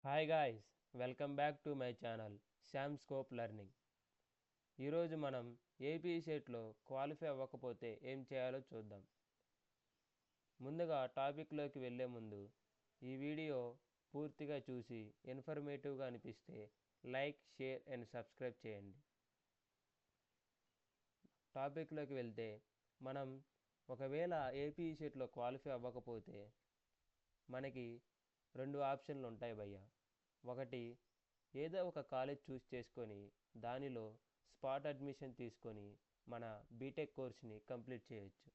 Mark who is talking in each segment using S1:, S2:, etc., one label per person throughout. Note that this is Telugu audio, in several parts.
S1: Hi guys, welcome back to my channel Sam scope learning. ఈరోజు మనం ఏపీ సెట్లో క్వాలిఫై అవ్వకపోతే ఏం చేయాలో చూద్దాం. ముందుగా టాపిక్లోకి వెళ్ళే ముందు ఈ వీడియో పూర్తిగా చూసి ఇన్ఫర్మేటివ్గా అనిపిస్తే లైక్, షేర్ అండ్ సబ్స్క్రైబ్ చేయండి. టాపిక్లోకి వెళ్తే మనం ఒకవేళ ఏపీ సెట్లో క్వాలిఫై అవ్వకపోతే మనకి రెండు ఆప్షన్లు ఉంటాయి భయ్య. ఒకటి, ఏదో ఒక కాలేజ్ చూస్ చేసుకొని దానిలో స్పాట్ అడ్మిషన్ తీసుకొని మన బీటెక్ కోర్స్ని కంప్లీట్ చేయొచ్చు.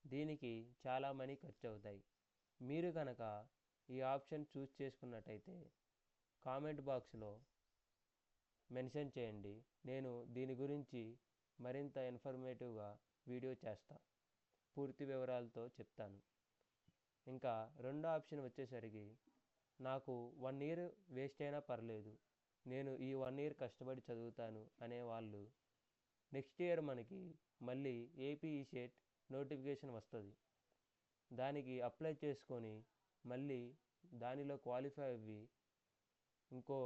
S1: దీనికి చాలా మనీ ఖర్చు అవుతాయి. మీరు కనుక ఈ ఆప్షన్ చూస్ చేసుకున్నట్టయితే కామెంట్ బాక్స్లో మెన్షన్ చేయండి. నేను దీని గురించి మరింత ఇన్ఫర్మేటివ్గా వీడియో చేస్తా, పూర్తి వివరాలతో చెప్తాను. ఇంకా రెండో ఆప్షన్ వచ్చేసరికి నాకు 1 ఇయర్ వేస్ట్ అయినా పర్లేదు, నేను ఈ 1 ఇయర్ కష్టపడి చదువుతాను అనేవాళ్ళు నెక్స్ట్ ఇయర్ మనకి మళ్ళీ ఏపీ సెట్ నోటిఫికేషన్ వస్తుంది. దానికి అప్లై చేసుకొని మళ్ళీ దానిలో క్వాలిఫై అవ్వి ఇంకో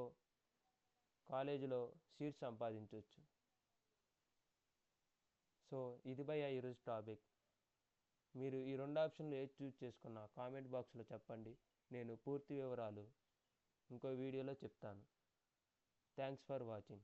S1: కాలేజీలో సీట్ సంపాదించవచ్చు. సో ఇది భయ్యా ఈరోజు టాపిక్. మీరు ఈ రెండు ఆప్షన్లు ఏది చూస్ చేసుకున్నా కామెంట్ బాక్స్లో చెప్పండి. నేను పూర్తి వివరాలు ఇంకో వీడియోలో చెప్తాను. Thanks for watching.